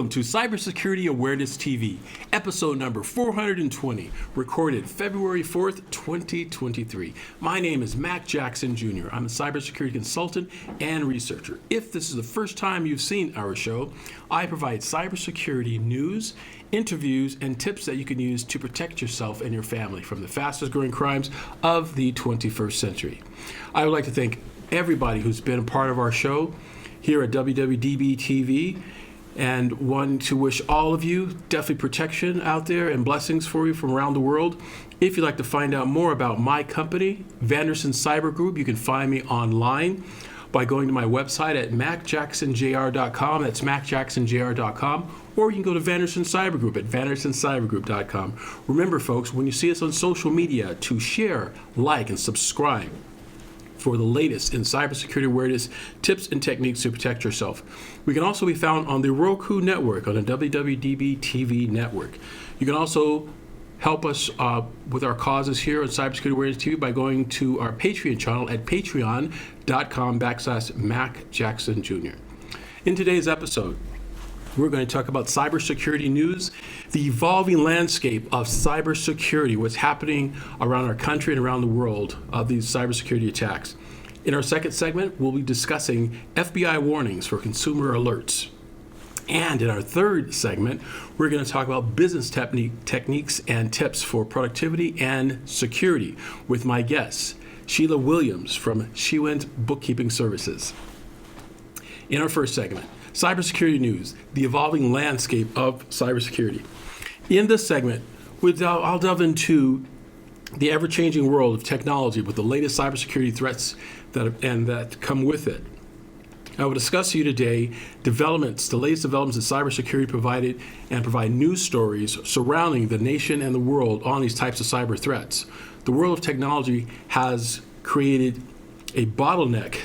Welcome to Cybersecurity Awareness TV, episode number 420, recorded February 4th, 2023. My name is Mack Jackson Jr. I'm a cybersecurity consultant and researcher. If this is the first time you've seen our show, I provide cybersecurity news, interviews, and tips that you can use to protect yourself and your family from the fastest growing crimes of the 21st century. I would like to thank everybody who's been a part of our show here at WWDB TV, and want to wish all of you definitely protection out there and blessings for you from around the world. If you'd like to find out more about my company, Vanderson Cyber Group, you can find me online by going to my website at mackjacksonjr.com. That's mackjacksonjr.com. Or you can go to Vanderson Cyber Group at vandersoncybergroup.com. Remember, folks, when you see us on social media, to share, like, and subscribe for the latest in cybersecurity awareness tips and techniques to protect yourself. We can also be found on the Roku network, on the WWDB TV network. You can also help us with our causes here on Cybersecurity Awareness TV by going to our Patreon channel at patreon.com/Mack Jackson Jr. In today's episode, we're going to talk about cybersecurity news, the evolving landscape of cybersecurity, what's happening around our country and around the world of these cybersecurity attacks. In our second segment, we'll be discussing FBI warnings for consumer alerts. And in our third segment, we're going to talk about business techniques and tips for productivity and security with my guest, Shelia Williams from SheWins Bookkeeping Services. In our first segment, cybersecurity news, the evolving landscape of cybersecurity. In this segment, I'll delve into the ever-changing world of technology with the latest cybersecurity threats that come with it. I will discuss to you today the latest developments in cybersecurity provide news stories surrounding the nation and the world on these types of cyber threats. The world of technology has created a bottleneck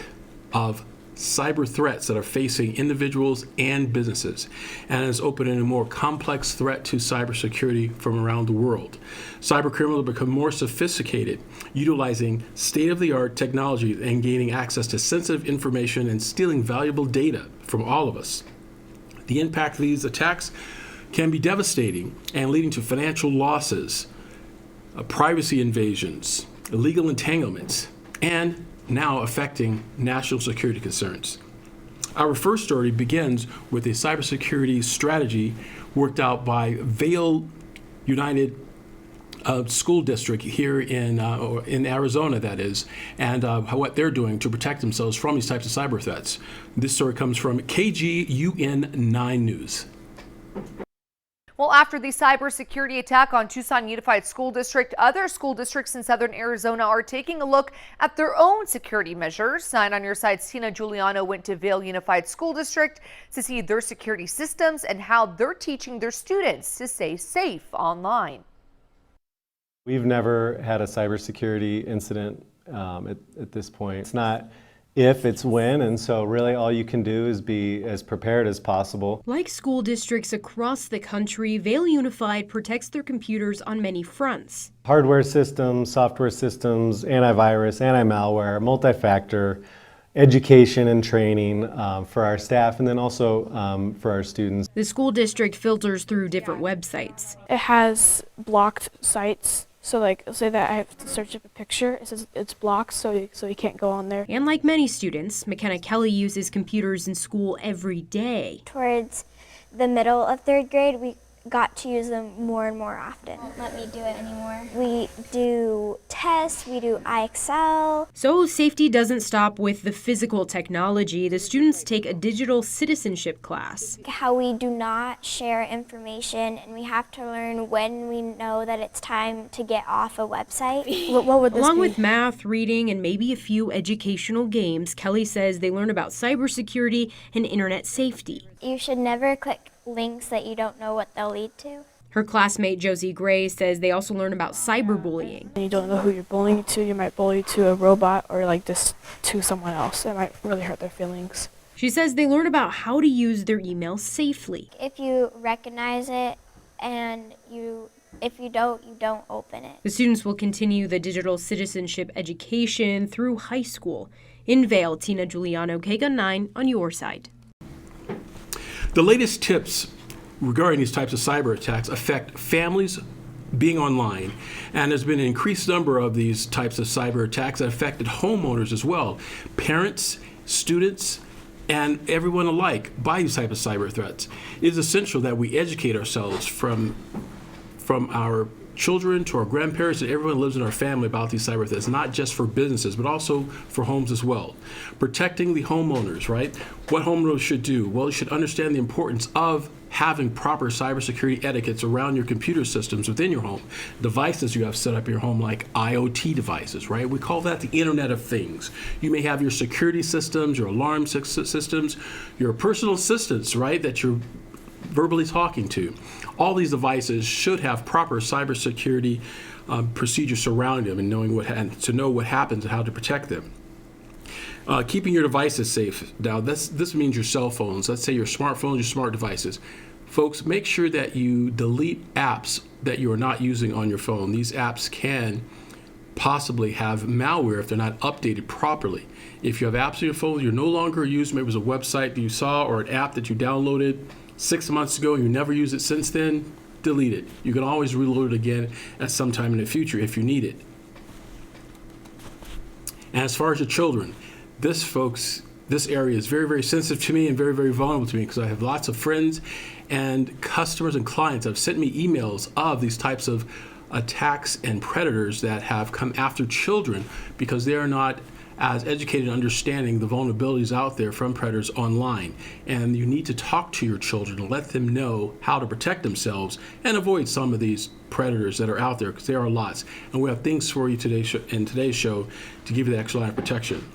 of cyber threats that are facing individuals and businesses, and has opened a more complex threat to cybersecurity from around the world. Cybercriminals become more sophisticated, utilizing state-of-the-art technology and gaining access to sensitive information and stealing valuable data from all of us. The impact of these attacks can be devastating and leading to financial losses, privacy invasions, illegal entanglements, and now affecting national security concerns. Our first story begins with a cybersecurity strategy worked out by Vail United School District here in Arizona, that is, and what they're doing to protect themselves from these types of cyber threats. This story comes from KGUN 9 News. Well, after the cybersecurity attack on Tucson Unified School District, other school districts in southern Arizona are taking a look at their own security measures. 9 on Your Side's Tina Giuliano went to Vail Unified School District to see their security systems and how they're teaching their students to stay safe online. We've never had a cybersecurity incident at this point. It's not if, it's when, and so really all you can do is be as prepared as possible. Like school districts across the country, Vail Unified protects their computers on many fronts. Hardware systems, software systems, antivirus, anti-malware, multi-factor, education and training for our staff, and then also for our students. The school district filters through different websites. It has blocked sites. So like, say that I have to search up a picture, it says it's blocked, so you can't go on there. And like many students, McKenna Kelly uses computers in school every day. Towards the middle of 3rd grade, we got to use them more and more often. Won't let me do it anymore. We do tests, we do IXL. So safety doesn't stop with the physical technology. The students take a digital citizenship class. How we do not share information, and we have to learn when we know that it's time to get off a website. What would this Along be? with math, reading, and maybe a few educational games, Kelly says they learn about cybersecurity and internet safety. You should never click links that you don't know what they'll lead to. Her classmate Josie Gray says they also learn about cyberbullying. You don't know who you're bullying to. You might bully to a robot or like just to someone else. It might really hurt their feelings. She says they learn about how to use their email safely. If you recognize it and if you don't open it. The students will continue the digital citizenship education through high school. In Vail, Tina Giuliano, KGUN 9 on your side. The latest tips regarding these types of cyber attacks affect families being online, and there's been an increased number of these types of cyber attacks that affected homeowners as well, parents, students, and everyone alike by these types of cyber threats. It is essential that we educate ourselves from our children to our grandparents and everyone who lives in our family about these cyber threats, not just for businesses, but also for homes as well. Protecting the homeowners, right? What homeowners should do? Well, you should understand the importance of having proper cybersecurity etiquettes around your computer systems within your home. Devices you have set up in your home, like IoT devices, right? We call that the Internet of Things. You may have your security systems, your alarm systems, your personal assistants, right, that you're verbally talking to. All these devices should have proper cybersecurity procedures surrounding them and to know what happens and how to protect them. Keeping your devices safe. Now, this means your cell phones. Let's say your smartphones, your smart devices. Folks, make sure that you delete apps that you are not using on your phone. These apps can possibly have malware if they're not updated properly. If you have apps on your phone you're no longer using, maybe it was a website that you saw or an app that you downloaded 6 months ago and you never used it since then, delete it. You can always reload it again at some time in the future if you need it. And as far as your children, this area is very, very sensitive to me and very, very vulnerable to me because I have lots of friends and customers and clients that have sent me emails of these types of attacks and predators that have come after children because they are not as educated in understanding the vulnerabilities out there from predators online. And you need to talk to your children and let them know how to protect themselves and avoid some of these predators that are out there, because there are lots. And we have things for you today in today's show to give you the extra line of protection.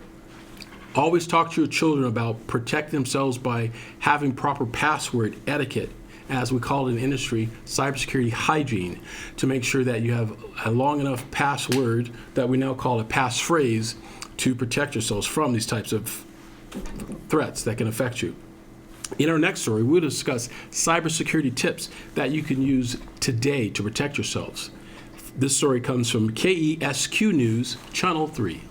Always talk to your children about protecting themselves by having proper password etiquette, as we call it in industry, cybersecurity hygiene, to make sure that you have a long enough password that we now call a passphrase to protect yourselves from these types of threats that can affect you. In our next story, we'll discuss cybersecurity tips that you can use today to protect yourselves. This story comes from KESQ News, Channel 3.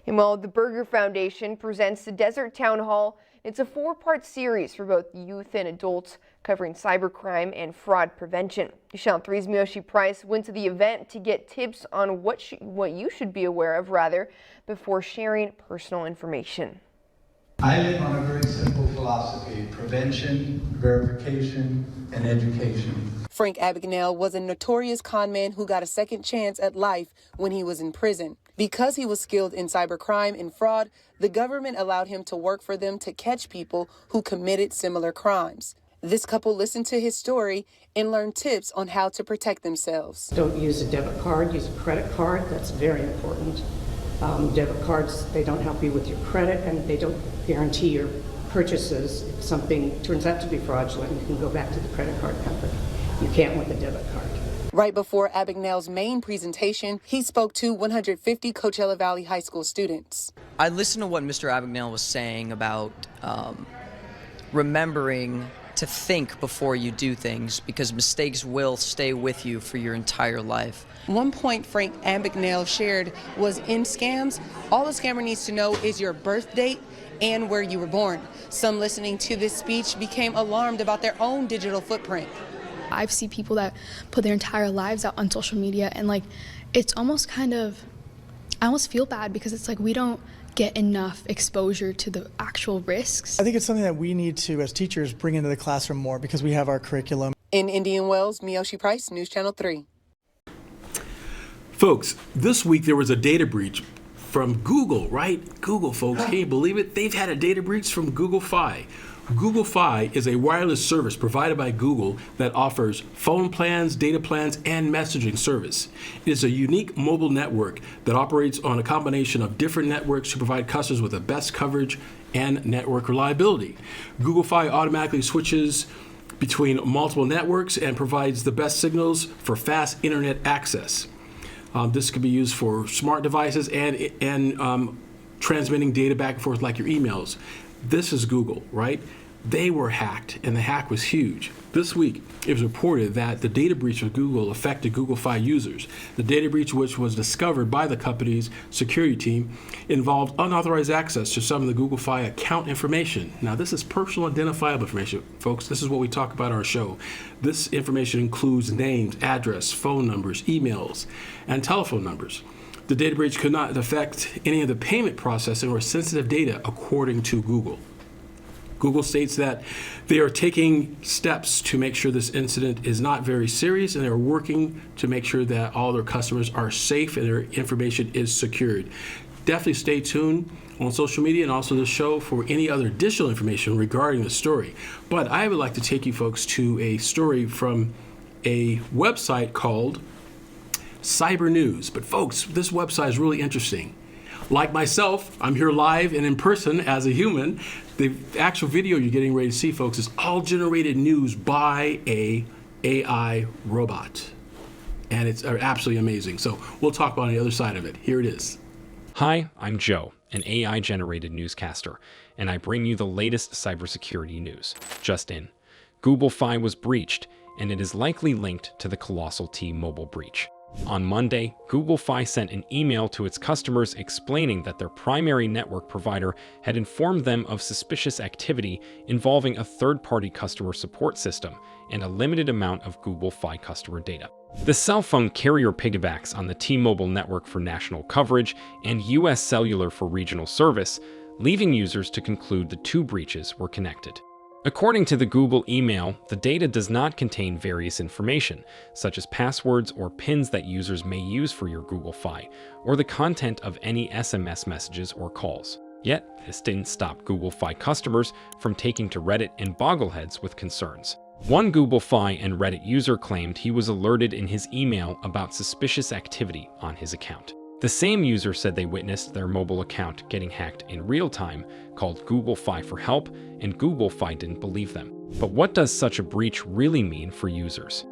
And well, the Berger Foundation presents the Desert Town Hall. It's a 4-part series for both youth and adults covering cybercrime and fraud prevention. Channel 3's Miyoshi Price went to the event to get tips on what you should be aware of, before sharing personal information. I live on a very simple philosophy: prevention, verification, and education. Frank Abagnale was a notorious con man who got a second chance at life when he was in prison. Because he was skilled in cybercrime and fraud, the government allowed him to work for them to catch people who committed similar crimes. This couple listened to his story and learned tips on how to protect themselves. Don't use a debit card, use a credit card. That's very important. Debit cards, they don't help you with your credit and they don't guarantee your purchases. If something turns out to be fraudulent, you can go back to the credit card company. You can't with a debit card. Right before Abagnale's main presentation, he spoke to 150 Coachella Valley High School students. I listened to what Mr. Abagnale was saying about remembering to think before you do things, because mistakes will stay with you for your entire life. One point Frank Abagnale shared was, in scams, all the scammer needs to know is your birth date and where you were born. Some listening to this speech became alarmed about their own digital footprint. I've seen people that put their entire lives out on social media, and it's almost I almost feel bad because it's like we don't get enough exposure to the actual risks. I think it's something that we need to, as teachers, bring into the classroom more because we have our curriculum. In Indian Wells, Miyoshi Price, News Channel 3. Folks, this week there was a data breach from Google, right? Google, folks, can you believe it? They've had a data breach from Google Fi. Google Fi is a wireless service provided by Google that offers phone plans, data plans, and messaging service. It is a unique mobile network that operates on a combination of different networks to provide customers with the best coverage and network reliability. Google Fi automatically switches between multiple networks and provides the best signals for fast internet access. This could be used for smart devices and transmitting data back and forth like your emails. This is Google, right? they were hacked, and the hack was huge. This week, it was reported that the data breach of Google affected Google Fi users. The data breach, which was discovered by the company's security team, involved unauthorized access to some of the Google Fi account information. Now, this is personal identifiable information, folks. This is what we talk about on our show. This information includes names, address, phone numbers, emails, and telephone numbers. The data breach could not affect any of the payment processing or sensitive data, according to Google. Google states that they are taking steps to make sure this incident is not very serious, and they're working to make sure that all their customers are safe and their information is secured. Definitely stay tuned on social media and also the show for any other additional information regarding the story. But I would like to take you folks to a story from a website called Cyber News. But folks, this website is really interesting. Like myself, I'm here live and in person as a human. The actual video you're getting ready to see, folks, is all generated news by a AI robot. And it's absolutely amazing. So we'll talk about the other side of it. Here it is. Hi, I'm Joe, an AI-generated newscaster, and I bring you the latest cybersecurity news. Just in, Google Fi was breached, and it is likely linked to the colossal T-Mobile breach. On Monday, Google Fi sent an email to its customers explaining that their primary network provider had informed them of suspicious activity involving a third-party customer support system and a limited amount of Google Fi customer data. The cell phone carrier piggybacks on the T-Mobile network for national coverage and US Cellular for regional service, leaving users to conclude the two breaches were connected. According to the Google email, the data does not contain various information, such as passwords or PINs that users may use for your Google Fi, or the content of any SMS messages or calls. Yet, this didn't stop Google Fi customers from taking to Reddit and boggleheads with concerns. One Google Fi and Reddit user claimed he was alerted in his email about suspicious activity on his account. The same user said they witnessed their mobile account getting hacked in real time, called Google Fi for help, and Google Fi didn't believe them. But what does such a breach really mean for users?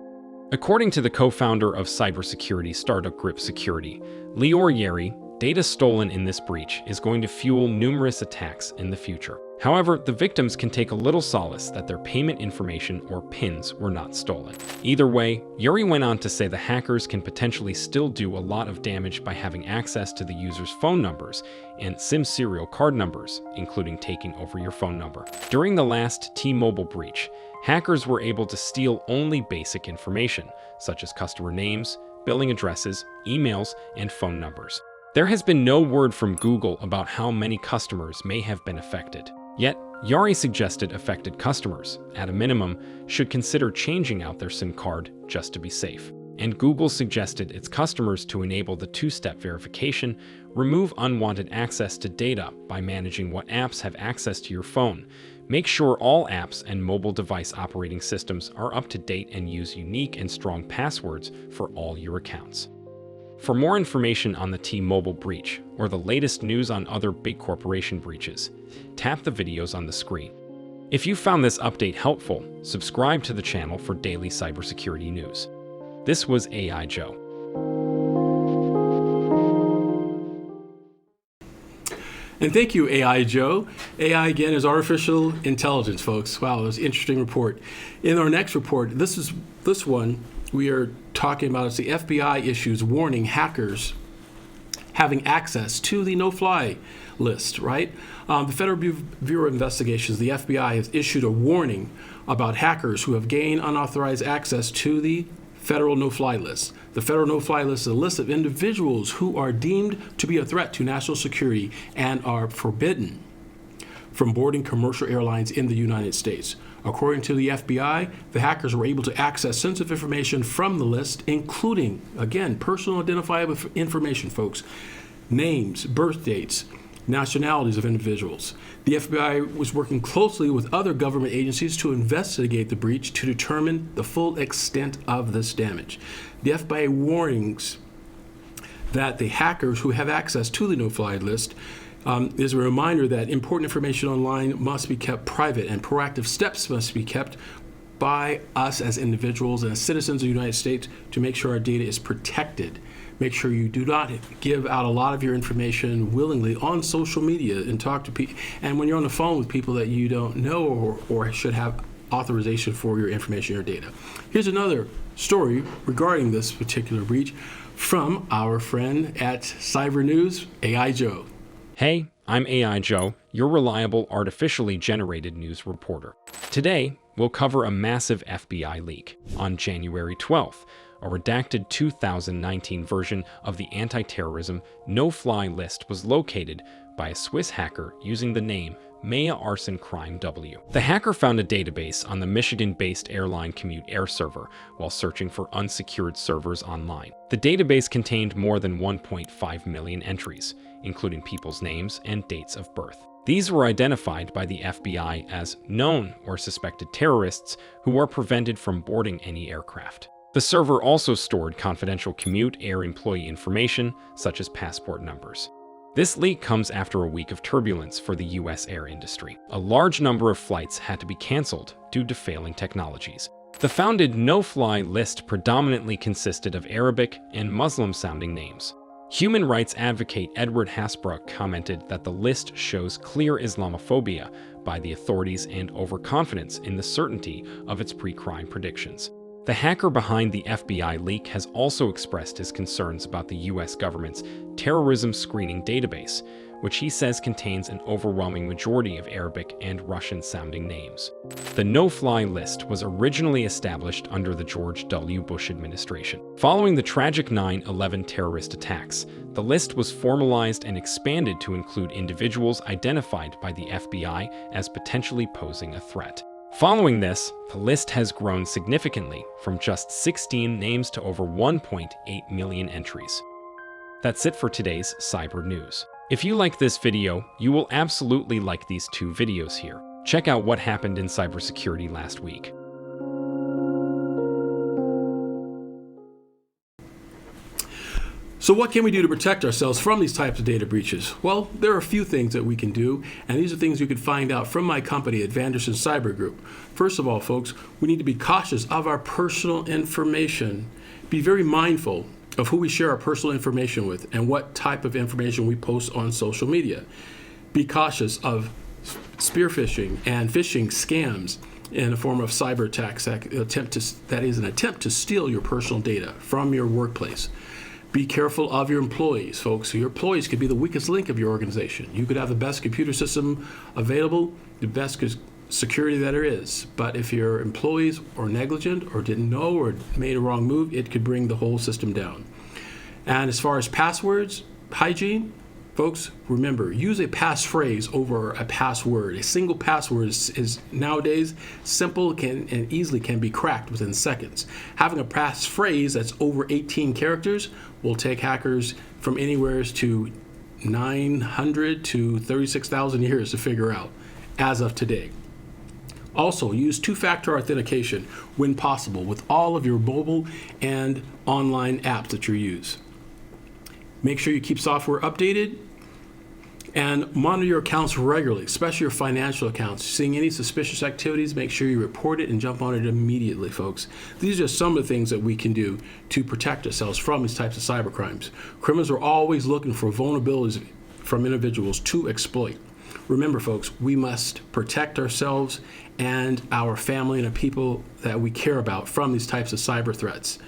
According to the co-founder of cybersecurity startup Grip Security, Lior Yeri, data stolen in this breach is going to fuel numerous attacks in the future. However, the victims can take a little solace that their payment information or PINs were not stolen. Either way, Yuri went on to say the hackers can potentially still do a lot of damage by having access to the user's phone numbers and SIM serial card numbers, including taking over your phone number. During the last T-Mobile breach, hackers were able to steal only basic information, such as customer names, billing addresses, emails, and phone numbers. There has been no word from Google about how many customers may have been affected. Yet, Yari suggested affected customers, at a minimum, should consider changing out their SIM card just to be safe. And Google suggested its customers to enable the two-step verification, remove unwanted access to data by managing what apps have access to your phone, make sure all apps and mobile device operating systems are up to date, and use unique and strong passwords for all your accounts. For more information on the T-Mobile breach or the latest news on other big corporation breaches, tap the videos on the screen. If you found this update helpful, subscribe to the channel for daily cybersecurity news. This was AI Joe. And thank you, AI Joe. AI, again, is artificial intelligence, folks. Wow, that was an interesting report. In our next report, this one we are talking about is the FBI issues warning hackers having access to the no-fly list, right? The Federal Bureau of Investigations, the FBI, has issued a warning about hackers who have gained unauthorized access to the federal no-fly list. The federal no-fly list is a list of individuals who are deemed to be a threat to national security and are forbidden from boarding commercial airlines in the United States. According to the FBI, the hackers were able to access sensitive information from the list, including, again, personal identifiable information, folks, names, birth dates, nationalities of individuals. The FBI was working closely with other government agencies to investigate the breach to determine the full extent of this damage. The FBI warnings that the hackers who have access to the no-fly list is a reminder that important information online must be kept private and proactive steps must be kept by us as individuals and as citizens of the United States to make sure our data is protected. Make sure you do not give out a lot of your information willingly on social media and talk to people. And when you're on the phone with people that you don't know or should have authorization for your information, your data. Here's another story regarding this particular breach from our friend at Cyber News, AI Joe. Hey, I'm AI Joe, your reliable artificially generated news reporter. Today, we'll cover a massive FBI leak. On January 12th, a redacted 2019 version of the anti-terrorism no-fly list was located by a Swiss hacker using the name Maya Arson Crime W. The hacker found a database on the Michigan-based airline Commute Air server while searching for unsecured servers online. The database contained more than 1.5 million entries, including people's names and dates of birth. These were identified by the FBI as known or suspected terrorists who were prevented from boarding any aircraft. The server also stored confidential Commute Air employee information, such as passport numbers. This leak comes after a week of turbulence for the U.S. air industry. A large number of flights had to be canceled due to failing technologies. The founded no-fly list predominantly consisted of Arabic and Muslim-sounding names. Human rights advocate Edward Hasbrook commented that the list shows clear Islamophobia by the authorities and overconfidence in the certainty of its pre-crime predictions. The hacker behind the FBI leak has also expressed his concerns about the U.S. government's terrorism screening database, which he says contains an overwhelming majority of Arabic and Russian-sounding names. The no-fly list was originally established under the George W. Bush administration. Following the tragic 9/11 terrorist attacks, the list was formalized and expanded to include individuals identified by the FBI as potentially posing a threat. Following this, the list has grown significantly from just 16 names to over 1.8 million entries. That's it for today's Cyber News. If you like this video, you will absolutely like these two videos here. Check out what happened in cybersecurity last week. So what can we do to protect ourselves from these types of data breaches? Well, there are a few things that we can do, and these are things you can find out from my company at Vanderson Cyber Group. First of all, folks, we need to be cautious of our personal information. Be very mindful of who we share our personal information with and what type of information we post on social media. Be cautious of spear phishing and phishing scams in a form of cyber attacks that is an attempt to steal your personal data from your workplace. Be careful of your employees, folks. Your employees could be the weakest link of your organization. You could have the best computer system available, the best security that there is. But if your employees are negligent or didn't know or made a wrong move, it could bring the whole system down. And as far as passwords, hygiene, folks, remember, use a passphrase over a password. A single password is nowadays simple and easily can be cracked within seconds. Having a passphrase that's over 18 characters will take hackers from anywhere to 900 to 36,000 years to figure out as of today. Also, use two-factor authentication when possible with all of your mobile and online apps that you use. Make sure you keep software updated and monitor your accounts regularly, especially your financial accounts. Seeing any suspicious activities, make sure you report it and jump on it immediately, folks. These are some of the things that we can do to protect ourselves from these types of cyber crimes. Criminals are always looking for vulnerabilities from individuals to exploit. Remember, folks, we must protect ourselves and our family and the people that we care about from these types of cyber threats.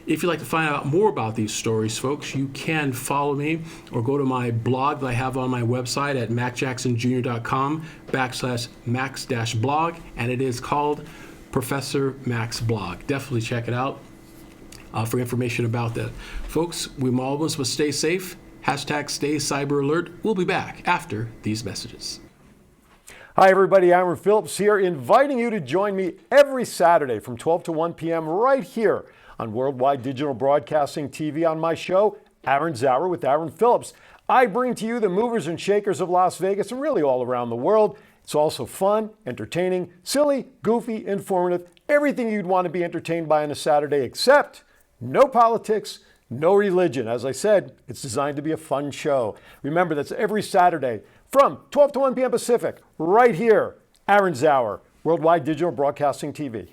If you'd like to find out more about these stories, folks, you can follow me or go to my blog that I have on my website at mackjacksonjr.com/max-blog, and it is called Professor Mack's Blog. Definitely check it out for information about that. Folks, we always must stay safe. Stay cyber alert. We'll be back after these messages. Hi everybody, Aaron Phillips here, inviting you to join me every Saturday from 12 to 1 p.m. right here on Worldwide Digital Broadcasting TV on my show, Aaron's Hour with Aaron Phillips. I bring to you the movers and shakers of Las Vegas and really all around the world. It's also fun, entertaining, silly, goofy, informative, everything you'd want to be entertained by on a Saturday, except no politics, no religion. As I said, it's designed to be a fun show. Remember, that's every Saturday from 12 to 1 p.m. Pacific, right here, Aaron's Hour, Worldwide Digital Broadcasting TV.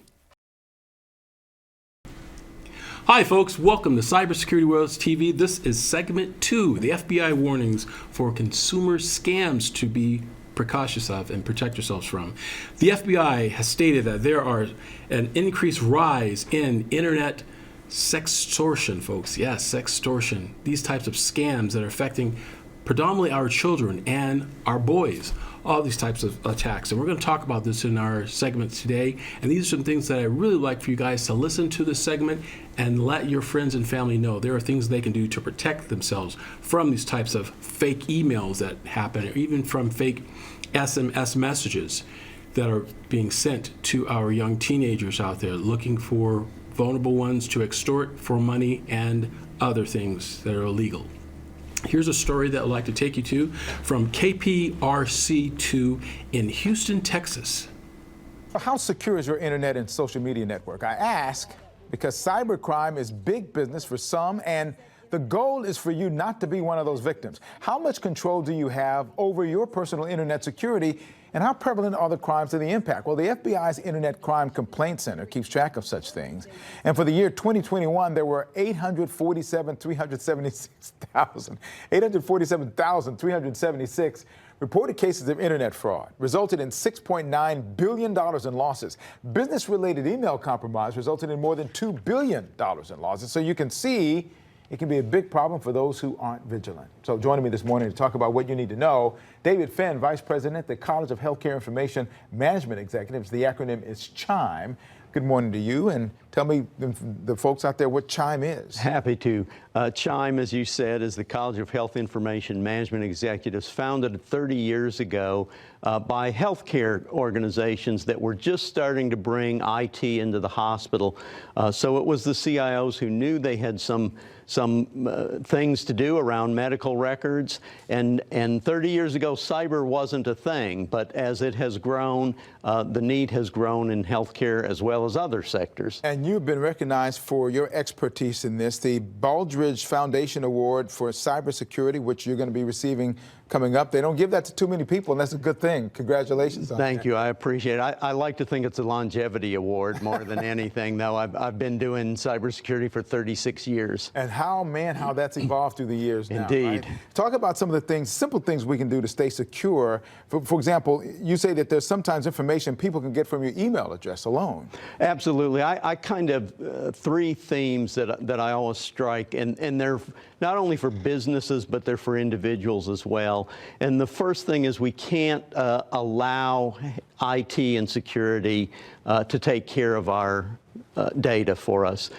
Hi folks, welcome to Cybersecurity Awareness TV. This is segment 2, the FBI warnings for consumer scams to be precautious of and protect yourselves from. The FBI has stated that there are an increased rise in internet sextortion, folks. Yes, sextortion. These types of scams that are affecting predominantly our children and our boys. All these types of attacks. And we're going to talk about this in our segment today. And these are some things that I really like for you guys to listen to this segment and let your friends and family know. There are things they can do to protect themselves from these types of fake emails that happen, or even from fake SMS messages that are being sent to our young teenagers out there looking for vulnerable ones to extort for money and other things that are illegal. Here's a story that I'd like to take you to from KPRC2 in Houston, Texas. How secure is your internet and social media network? I ask because cybercrime is big business for some, and the goal is for you not to be one of those victims. How much control do you have over your personal internet security, and how prevalent are the crimes and the impact? Well, the FBI's Internet Crime Complaint Center keeps track of such things. And for the year 2021, there were 847,376 reported cases of internet fraud, resulted in $6.9 billion in losses. Business-related email compromise resulted in more than $2 billion in losses. So you can see it can be a big problem for those who aren't vigilant. So joining me this morning to talk about what you need to know, David Fenn, Vice President at the College of Healthcare Information Management Executives. The acronym is CHIME. Good morning to you, and tell me, the folks out there, what CHIME is. Happy to. CHIME, as you said, is the College of Health Information Management Executives, founded 30 years ago by healthcare organizations that were just starting to bring IT into the hospital. So it was the CIOs who knew they had some things to do around medical records, and 30 years ago cyber wasn't a thing, but as it has grown, the need has grown in healthcare as well as other sectors. And you've been recognized for your expertise in this. The Baldrige Foundation Award for Cybersecurity, which you're going to be receiving coming up. They don't give that to too many people, and that's a good thing. Congratulations on that. Thank you. I appreciate it. I like to think it's a longevity award more than anything, though. I've been doing cybersecurity for 36 years. And how that's evolved through the years now. Indeed. Right? Talk about some of the things, simple things we can do to stay secure. For example, you say that there's sometimes information people can get from your email address alone. Absolutely. I kind of three themes that I always strike, and they're not only for businesses, but they're for individuals as well. And the first thing is we can't allow IT and security to take care of our data for us.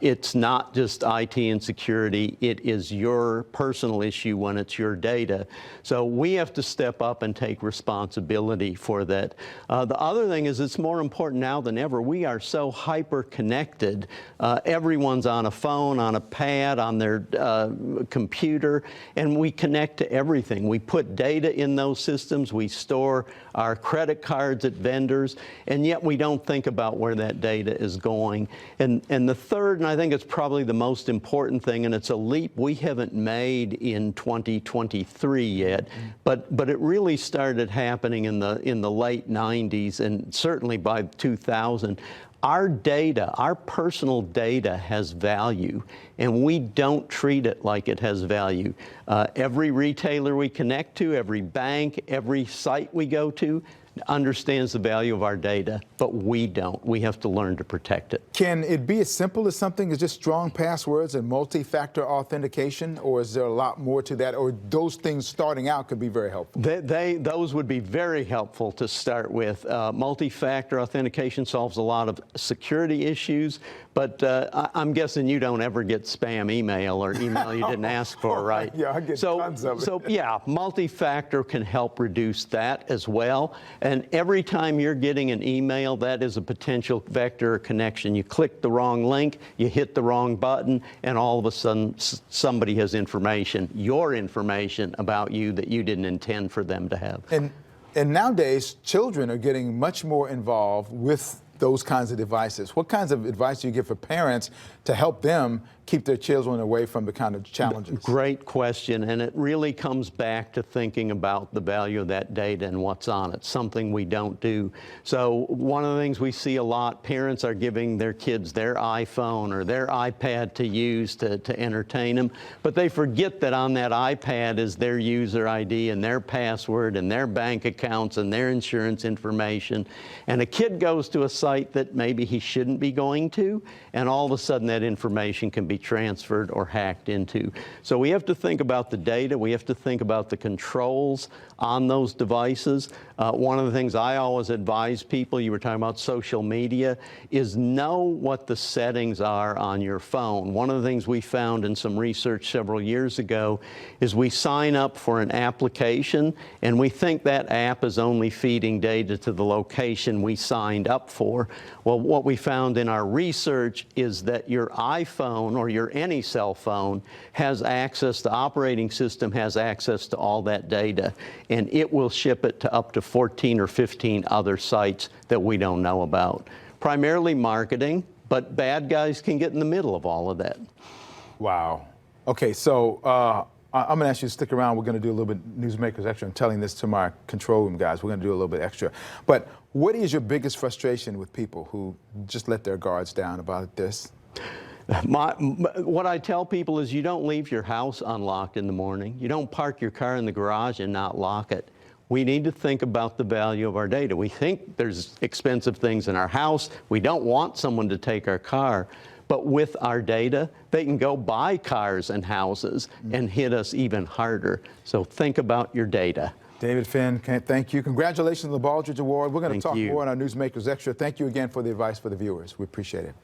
It's not just IT and security, it is your personal issue when it's your data. So we have to step up and take responsibility for that. The other thing is it's more important now than ever. We are so hyper-connected. Everyone's on a phone, on a pad, on their computer, and we connect to everything. We put data in those systems, we store our credit cards at vendors, and yet we don't think about where that data is going. And the third, and I think it's probably the most important thing, and it's a leap we haven't made in 2023 yet, but it really started happening in the late 90s and certainly by 2000. Our data, our personal data has value, and we don't treat it like it has value. Every retailer we connect to, every bank, every site we go to, understands the value of our data, but we don't. We have to learn to protect it. Can it be as simple as something as just strong passwords and multi-factor authentication, or is there a lot more to that, or those things starting out could be very helpful? Those would be very helpful to start with. Multi-factor authentication solves a lot of security issues, but I'm guessing you don't ever get spam email or email you didn't ask for, right? Yeah, I get tons of it. So yeah, multi-factor can help reduce that as well. And every time you're getting an email, that is a potential vector or connection. You click the wrong link, you hit the wrong button, and all of a sudden somebody has information, your information about you that you didn't intend for them to have. And nowadays, children are getting much more involved with those kinds of devices. What kinds of advice do you give for parents to help them keep their children away from the kind of challenges? Great question, and it really comes back to thinking about the value of that data and what's on it, something we don't do. So one of the things we see a lot, parents are giving their kids their iPhone or their iPad to use to entertain them, but they forget that on that iPad is their user ID and their password and their bank accounts and their insurance information. And a kid goes to a site that maybe he shouldn't be going to, and all of a sudden that information can be transferred or hacked into. So we have to think about the data. We have to think about the controls on those devices. One of the things I always advise people, you were talking about social media, is know what the settings are on your phone. One of the things we found in some research several years ago is we sign up for an application and we think that app is only feeding data to the location we signed up for. Well, what we found in our research is that your iPhone or your any cell phone has access, the operating system has access to all that data, and it will ship it to up to 14 or 15 other sites that we don't know about. Primarily marketing, but bad guys can get in the middle of all of that. Wow. Okay, so I'm going to ask you to stick around. We're going to do a little bit Newsmakers Extra. I'm telling this to my control room guys. We're going to do a little bit extra. But what is your biggest frustration with people who just let their guards down about this? What I tell people is you don't leave your house unlocked in the morning. You don't park your car in the garage and not lock it. We need to think about the value of our data. We think there's expensive things in our house. We don't want someone to take our car. But with our data, they can go buy cars and houses and hit us even harder. So think about your data. David Finn, thank you. Congratulations on the Baldrige Award. We're going to talk more on our Newsmakers Extra. Thank you again for the advice for the viewers. We appreciate it.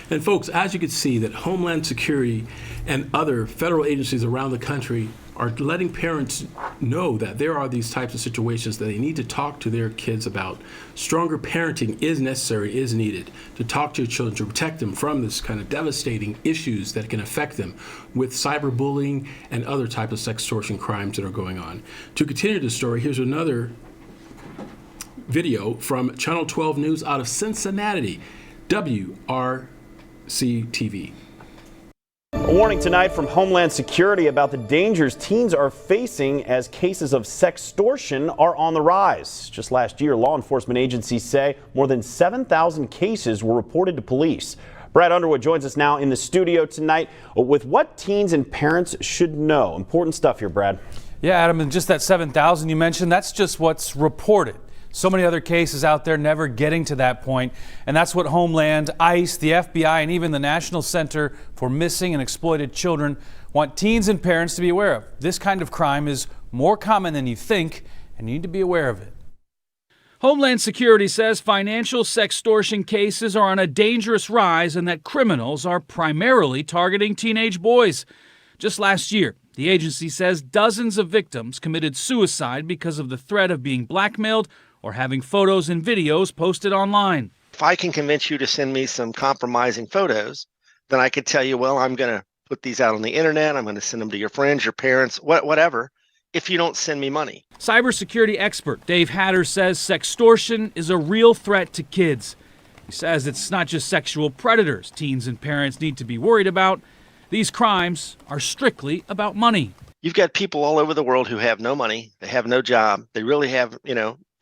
And folks, as you can see, that Homeland Security and other federal agencies around the country are letting parents know that there are these types of situations that they need to talk to their kids about. Stronger parenting is necessary, is needed to talk to your children, to protect them from this kind of devastating issues that can affect them with cyberbullying and other types of sextortion crimes that are going on. To continue the story, here's another video from Channel 12 News out of Cincinnati, WRC-TV. A warning tonight from Homeland Security about the dangers teens are facing as cases of sextortion are on the rise. Just last year, law enforcement agencies say more than 7,000 cases were reported to police. Brad Underwood joins us now in the studio tonight with what teens and parents should know. Important stuff here, Brad. Yeah, Adam, and just that 7,000 you mentioned, that's just what's reported. So many other cases out there never getting to that point, and that's what Homeland, ICE, the FBI, and even the National Center for Missing and Exploited Children want teens and parents to be aware of. This kind of crime is more common than you think, and you need to be aware of it. Homeland Security says financial sextortion cases are on a dangerous rise and that criminals are primarily targeting teenage boys. Just last year, the agency says dozens of victims committed suicide because of the threat of being blackmailed or having photos and videos posted online. If I can convince you to send me some compromising photos, then I could tell you, well, I'm going to put these out on the internet. I'm going to send them to your friends, your parents, whatever, if you don't send me money. Cybersecurity expert Dave Hatter says sextortion is a real threat to kids. He says it's not just sexual predators teens and parents need to be worried about. These crimes are strictly about money. You've got people all over the world who have no money, they have no job, they really have,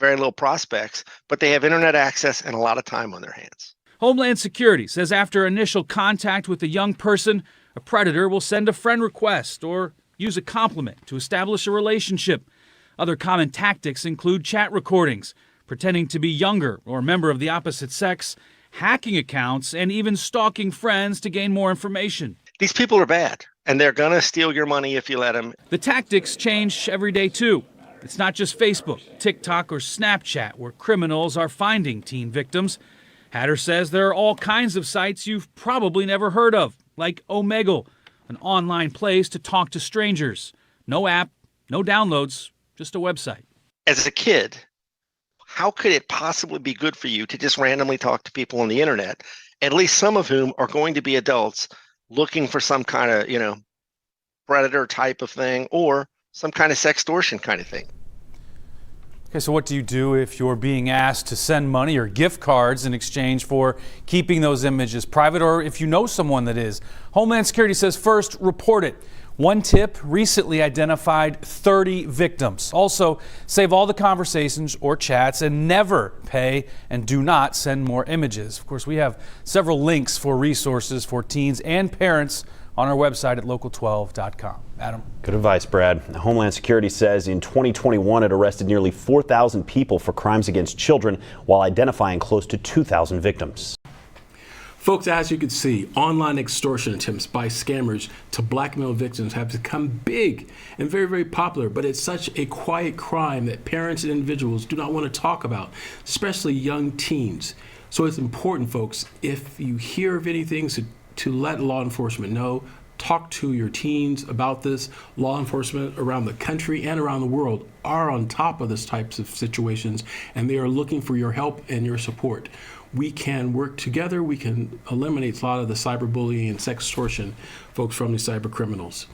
very little prospects, but they have internet access and a lot of time on their hands. Homeland Security says after initial contact with a young person, a predator will send a friend request or use a compliment to establish a relationship. Other common tactics include chat recordings, pretending to be younger or a member of the opposite sex, hacking accounts, and even stalking friends to gain more information. These people are bad, and they're going to steal your money if you let them. The tactics change every day, too. It's not just Facebook, TikTok, or Snapchat where criminals are finding teen victims. Hatter says there are all kinds of sites you've probably never heard of, like Omegle, an online place to talk to strangers. No app, no downloads, just a website. As a kid, how could it possibly be good for you to just randomly talk to people on the internet, at least some of whom are going to be adults looking for some kind of, predator type of thing or some kind of sextortion kind of thing? Okay, so what do you do if you're being asked to send money or gift cards in exchange for keeping those images private, or if you know someone that is? Homeland Security says first, report it. One tip recently identified 30 victims. Also, save all the conversations or chats and never pay and do not send more images. Of course, we have several links for resources for teens and parents on our website at local12.com. Adam. Good advice, Brad. Homeland Security says in 2021 it arrested nearly 4,000 people for crimes against children while identifying close to 2,000 victims. Folks, as you can see, online extortion attempts by scammers to blackmail victims have become big and very, very popular, but it's such a quiet crime that parents and individuals do not want to talk about, especially young teens. So it's important, folks, if you hear of anything, to let law enforcement know. Talk to your teens about this. Law enforcement around the country and around the world are on top of this types of situations, and they are looking for your help and your support. We can work together. We can eliminate a lot of the cyberbullying and sextortion, folks, from the cyber criminals.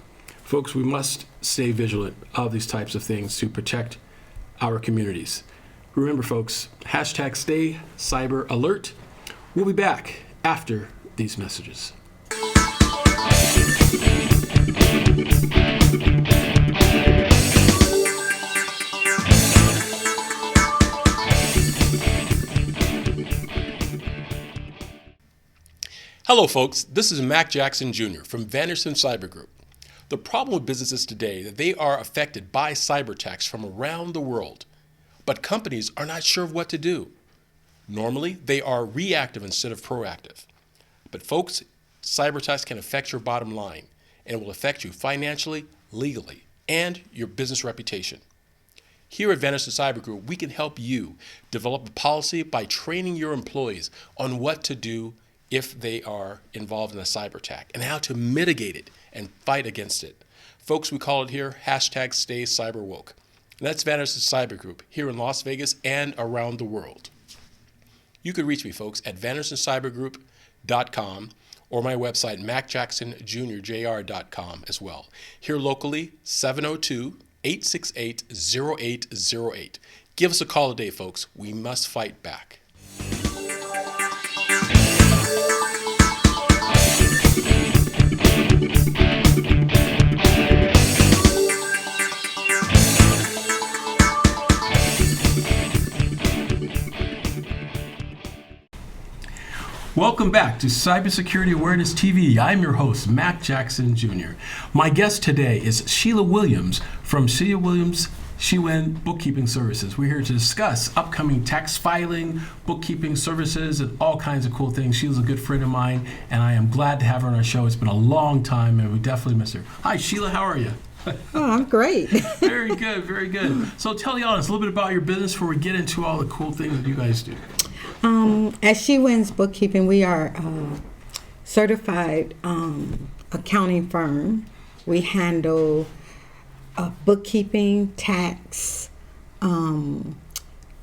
Folks, we must stay vigilant of these types of things to protect our communities. Remember, folks, hashtag stay cyber alert. We'll be back after these messages. Hello, folks. This is Mack Jackson Jr. from Vanderson Cyber Group. The problem with businesses today is that they are affected by cyber attacks from around the world, but companies are not sure of what to do. Normally, they are reactive instead of proactive. But folks, cyber attacks can affect your bottom line, and it will affect you financially, legally, and your business reputation. Here at Vanderson Cyber Group, we can help you develop a policy by training your employees on what to do if they are involved in a cyber attack and how to mitigate it and fight against it. Folks, we call it here hashtag stay cyber woke. And that's Vanderson Cyber Group here in Las Vegas and around the world. You can reach me, folks, at vandersoncybergroup.com or my website, mackjacksonjr.com as well. Here locally, 702-868-0808. Give us a call today, folks. We must fight back. Welcome back to Cybersecurity Awareness TV. I'm your host, Mack Jackson Jr. My guest today is Shelia Williams from Shelia Williams SheWins Bookkeeping Services. We're here to discuss upcoming tax filing, bookkeeping services, and all kinds of cool things. Sheila's a good friend of mine, and I am glad to have her on our show. It's been a long time, and we definitely miss her. Hi, Sheila. How are you? Oh, I'm great. Very good, very good. So tell the audience a little bit about your business before we get into all the cool things that you guys do. At SheWins Bookkeeping, we are a certified accounting firm. We handle bookkeeping, tax.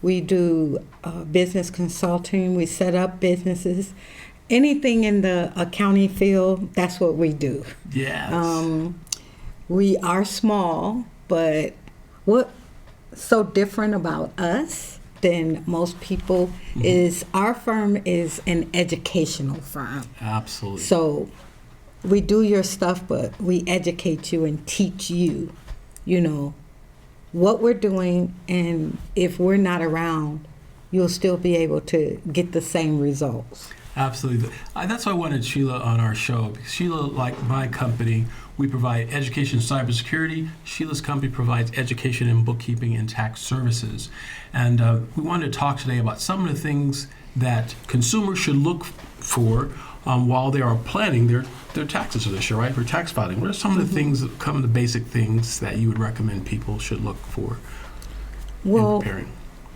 We do business consulting. We set up businesses. Anything in the accounting field, that's what we do. Yes. We are small, but what's so different about us than most people is our firm is an educational firm. Absolutely. So we do your stuff, but we educate you and teach you, what we're doing, and if we're not around, you'll still be able to get the same results. Absolutely. That's why I wanted Sheila on our show, because Sheila, like my company, we provide education in cybersecurity. Sheila's company provides education in bookkeeping and tax services. And we wanted to talk today about some of the things that consumers should look for while they are planning their taxes for this year, right? For tax filing. What are some of the things, the basic things that you would recommend people should look for in preparing?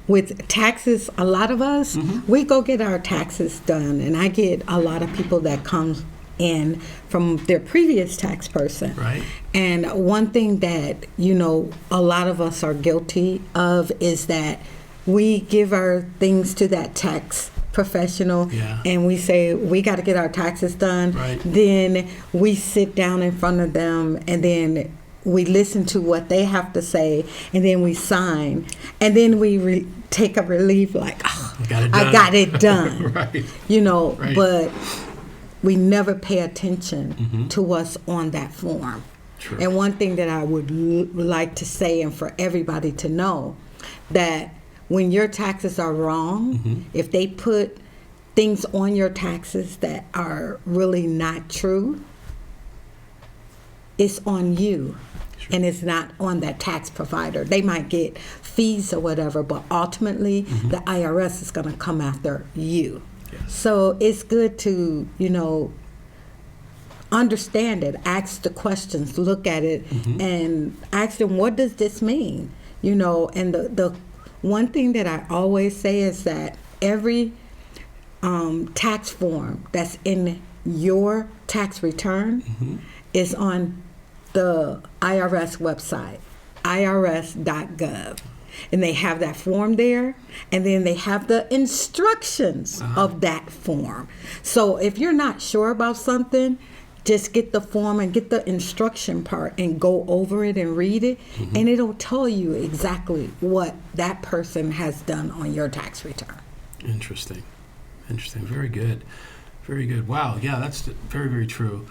With taxes, a lot of us, we go get our taxes done, and I get a lot of people that come in from their previous tax person. Right. And one thing that, a lot of us are guilty of is that we give our things to that tax professional and we say, we got to get our taxes done. Right. Then we sit down in front of them and then we listen to what they have to say, and then we sign, and then we take a relief like, oh, I got it done. Right. You know, Right. but we never pay attention to what's on that form. Sure. And one thing that I would like to say, and for everybody to know, that when your taxes are wrong, if they put things on your taxes that are really not true, it's on you. Sure. And it's not on that tax provider. They might get fees or whatever, but ultimately the IRS is going to come after you. Yes. So it's good to, you know, understand it, ask the questions, look at it, and ask them, what does this mean? You know, and the one thing that I always say is that every tax form that's in your tax return is on the IRS website, irs.gov. And they have that form there, and then they have the instructions of that form. So if you're not sure about something, just get the form and get the instruction part and go over it and read it, and it'll tell you exactly what that person has done on your tax return. Interesting. Very good. Very good. Wow. Yeah, that's very, very true.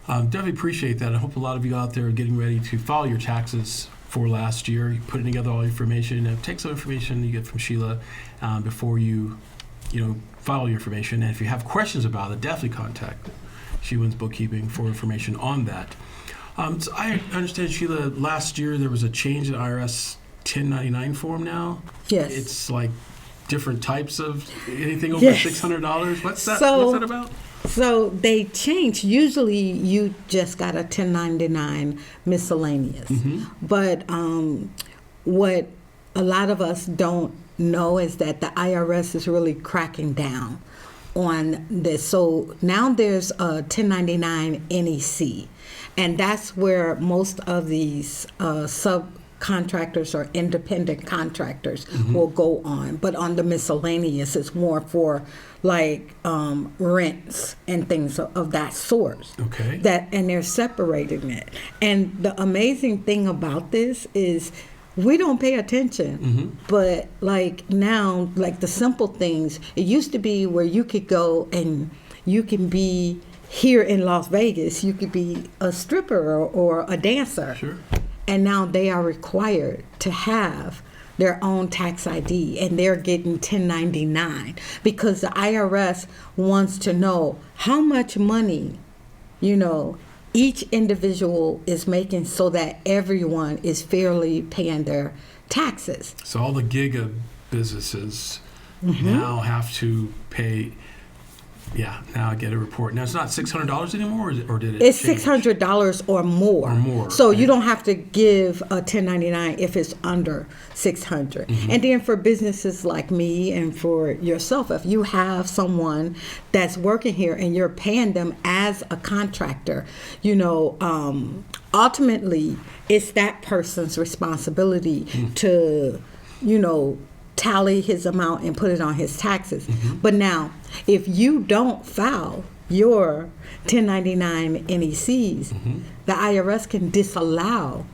Definitely appreciate that. I hope a lot of you out there are getting ready to file your taxes for last year. You're putting together all the information. Take some information you get from Sheila before you file your information. And if you have questions about it, definitely contact SheWins Bookkeeping for information on that. So I understand, Sheila, last year there was a change in IRS 1099 form now. Yes. It's like different types of anything over Yes. $600. What's that about? So they changed. Usually you just got a 1099 miscellaneous. But what a lot of us don't know is that the IRS is really cracking down on this. So now there's a 1099 NEC, and that's where most of these subcontractors or independent contractors will go on. But on the miscellaneous, it's more for like rents and things of that sort. Okay. And they're separating it. And the amazing thing about this is we don't pay attention, but like now, like the simple things, it used to be where you could go and you can be here in Las Vegas, you could be a stripper or a dancer. Sure. And now they are required to have their own tax ID, and they're getting 1099 because the IRS wants to know how much money, each individual is making so that everyone is fairly paying their taxes. So all the giga businesses now have to pay. Yeah, now I get a report. Now it's not $600 anymore, or did it? It's change? $600 or more. So you don't have to give a 1099 if it's under $600. And then for businesses like me and for yourself, if you have someone that's working here and you're paying them as a contractor, ultimately it's that person's responsibility to, tally his amount and put it on his taxes. But now, if you don't file your 1099 NECs, the IRS can disallow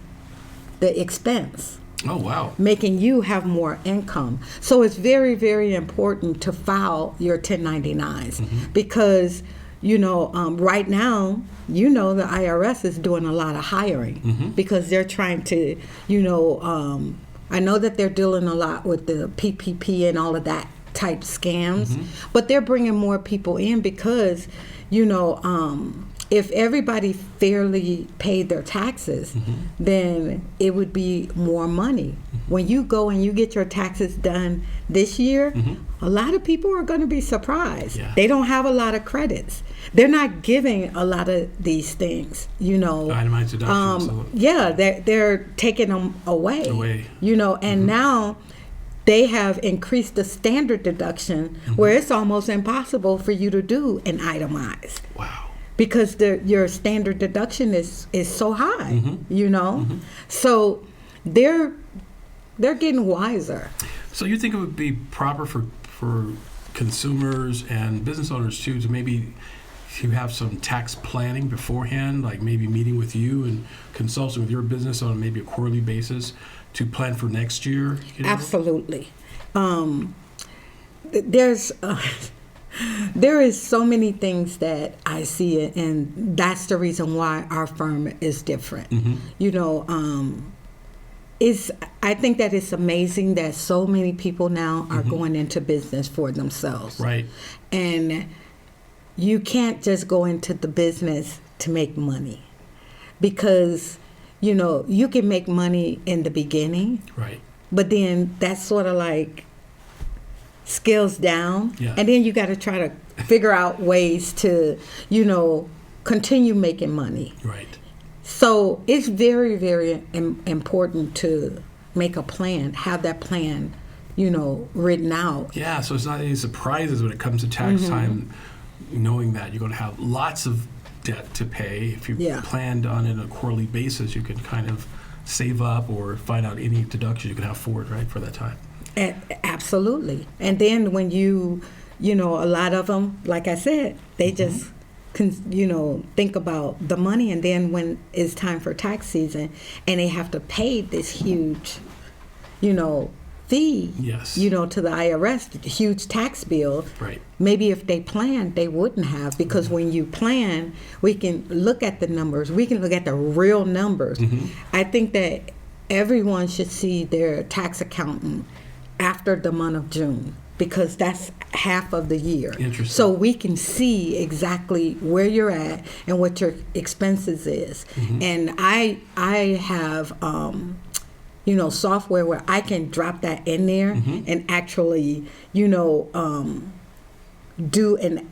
the expense. Oh, wow. Making you have more income. So it's very, very important to file your 1099s because, right now, the IRS is doing a lot of hiring because they're trying to, I know that they're dealing a lot with the PPP and all of that type scams, but they're bringing more people in because, if everybody fairly paid their taxes, then it would be more money. When you go and you get your taxes done this year, a lot of people are going to be surprised. Yeah. They don't have a lot of credits. They're not giving a lot of these things, Itemized deductions. Yeah, they're taking them away. And now they have increased the standard deduction where it's almost impossible for you to do an itemized. Wow. Because your standard deduction is so high, So they're getting wiser. So you think it would be proper for consumers and business owners too to maybe you have some tax planning beforehand, like maybe meeting with you and consulting with your business on maybe a quarterly basis to plan for next year? Absolutely. There is so many things that I see, and that's the reason why our firm is different. I think that it's amazing that so many people now are going into business for themselves. Right. And you can't just go into the business to make money, because, you can make money in the beginning. Right. But then that's sort of like scales down. Yeah. And then you got to try to figure out ways to, continue making money. Right. So it's very, very important to make a plan, have that plan, written out. Yeah, so it's not any surprises when it comes to tax time, knowing that you're going to have lots of debt to pay. If you planned on it on a quarterly basis, you can kind of save up or find out any deductions you can have forward, right, for that time. Absolutely. And then when a lot of them, like I said, they just think about the money, and then when it's time for tax season and they have to pay this huge, fee, yes, to the IRS, the huge tax bill. Right. Maybe if they planned, they wouldn't have, because when you plan, we can look at the numbers. We can look at the real numbers. I think that everyone should see their tax accountant after the month of June, because that's half of the year. Interesting. So we can see exactly where you're at and what your expenses is. And I have software where I can drop that in there and actually do an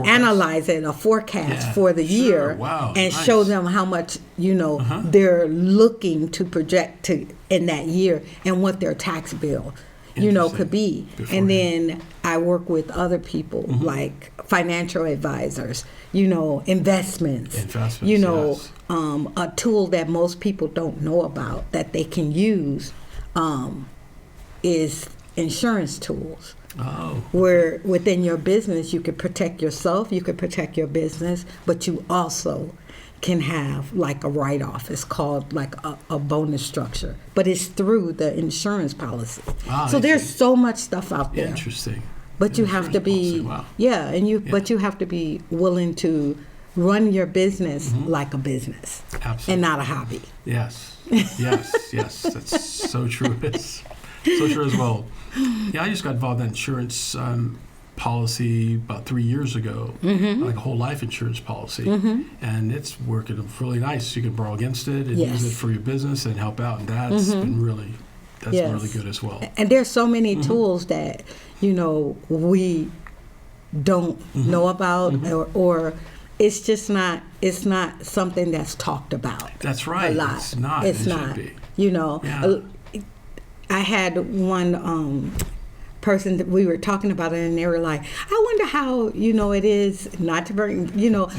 analyze it, a forecast for the year, and show them how much they're looking to project to in that year and what their tax bill could be. And then I work with other people like financial advisors, investments, yes. A tool that most people don't know about that they can use is insurance tools. Oh. Where within your business you could protect yourself, you could protect your business, but you also can have like a write-off. It's called like a bonus structure, but it's through the insurance policy. So there's so much stuff out there. Interesting. But you have to be, but you have to be willing to run your business like a business. Absolutely. And not a hobby. Yes. Yes. That's so true. It's so true as well. Yeah, I just got involved in insurance policy about 3 years ago, like a whole life insurance policy, and it's working really nice. You can borrow against it and use it for your business and help out, and that's been really good as well. And there's so many tools that we don't know about, or it's just not. It's not something that's talked about. That's right. A lot. It's not. It's not. Should be. Yeah. I had one person that we were talking about it, and they were like, I wonder how, it is not to bring,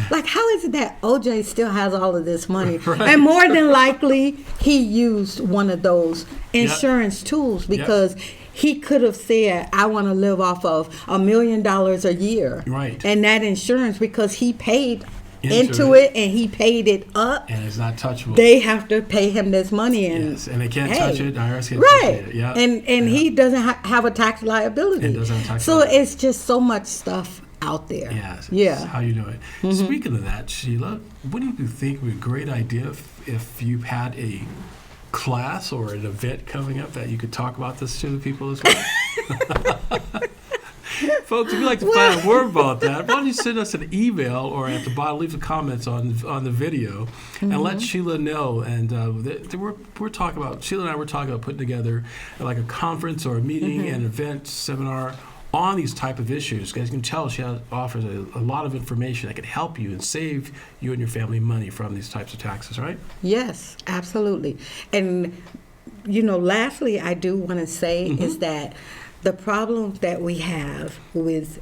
like, how is it that OJ still has all of this money? Right. And more than likely, he used one of those insurance tools, because he could have said, I want to live off of $1 million a year. Right. And that insurance, because he paid into it and he paid it up, and it's not touchable. They have to pay him this money, and and they can't touch it. IRS can't right. touch it. Yeah, and he doesn't have a tax liability. It doesn't have tax so liability. It's just so much stuff out there. Yeah. How you do it. Speaking of that, Sheila, what do you think would be a great idea if you had a class or an event coming up that you could talk about this to the people as well? Folks, if you'd like to find out more about that, why don't you send us an email, or at the bottom, leave the comments on the video, and let Sheila know. And we're talking about, Sheila and I were talking about putting together like a conference or a meeting, an event, seminar on these type of issues. As you can tell, she offers a lot of information that could help you and save you and your family money from these types of taxes, right? Yes, absolutely. And, lastly, I do want to say is that the problem that we have with,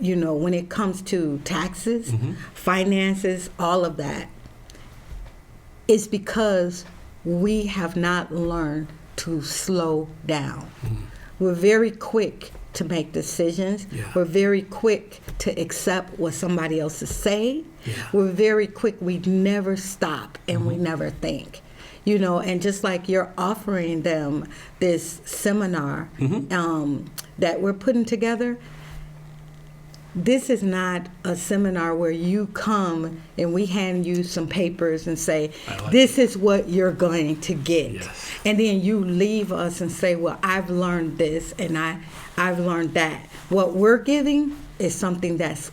when it comes to taxes, finances, all of that, is because we have not learned to slow down. We're very quick to make decisions. Yeah. We're very quick to accept what somebody else is saying. Yeah. We're very quick. We never stop and we never think. You know, and just like you're offering them this seminar that we're putting together, this is not a seminar where you come and we hand you some papers and say, this is what you're going to get. Yes. And then you leave us and say, well, I've learned this and I've learned that. What we're giving is something that's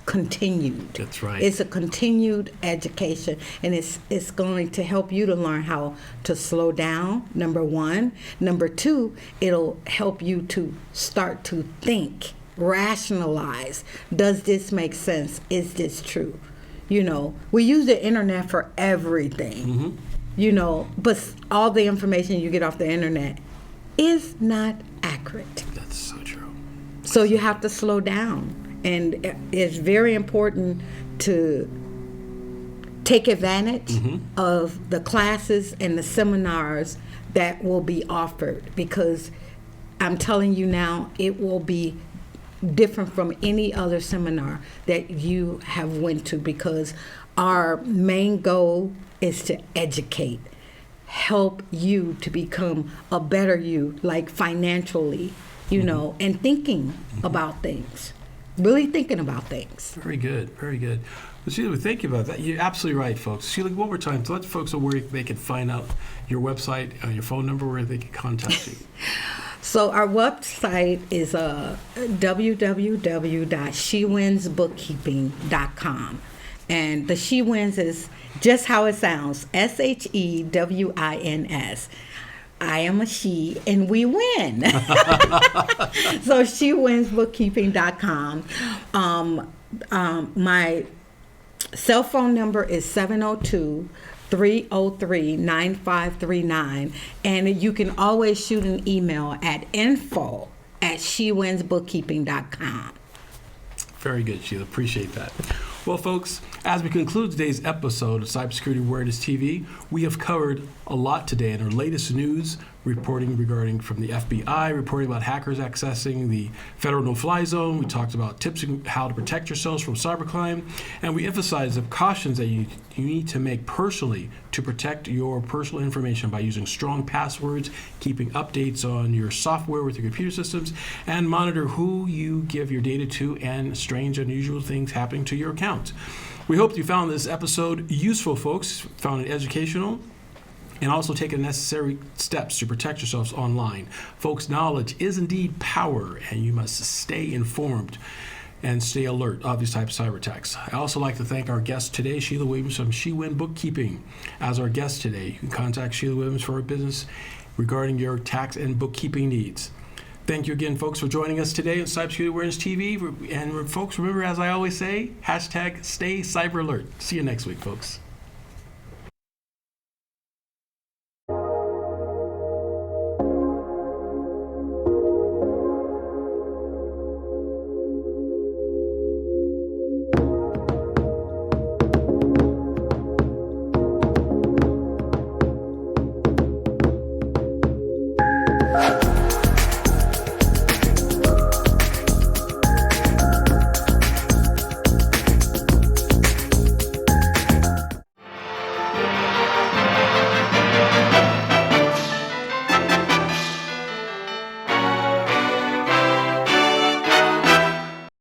continued. That's right. It's a continued education, and it's going to help you to learn how to slow down, number one. Number two, it'll help you to start to think, rationalize. Does this make sense? Is this true? You know, we use the internet for everything, you know, but all the information you get off the internet is not accurate. That's so true. So you have to slow down. And it's very important to take advantage of the classes and the seminars that will be offered, because I'm telling you now, it will be different from any other seminar that you have went to, because our main goal is to educate, help you to become a better you, like financially, you know, and thinking about things. Really thinking about things. Very good, very good. Well, Sheila, thank you about that. You're absolutely right, folks. Sheila, one more time, let folks know where they can find out your website, your phone number, where they can contact you. So our website is www.SheWinsBookkeeping.com. And the SheWins is just how it sounds, SheWins. I am a she, and we win. So SheWinsBookkeeping.com. My cell phone number is 702-303-9539, and you can always shoot an email at info@SheWinsBookkeeping.com. Very good, Sheila. Appreciate that. Well, folks, as we conclude today's episode of Cybersecurity Awareness TV, we have covered a lot today in our latest news, reporting regarding from the FBI, reporting about hackers accessing the federal no-fly zone. We talked about tips on how to protect yourselves from cybercrime, and we emphasized the cautions that you need to make personally to protect your personal information by using strong passwords, keeping updates on your software with your computer systems, and monitor who you give your data to and strange, unusual things happening to your account. We hope you found this episode useful, folks, found it educational, and also take the necessary steps to protect yourselves online. Folks, knowledge is indeed power, and you must stay informed and stay alert of these types of cyber attacks. I also like to thank our guest today, Shelia Williams from SheWins Bookkeeping, as our guest today. You can contact Shelia Williams for her business regarding your tax and bookkeeping needs. Thank you again, folks, for joining us today on Cybersecurity Awareness TV. And folks, remember, as I always say, hashtag stay cyber alert. See you next week, folks.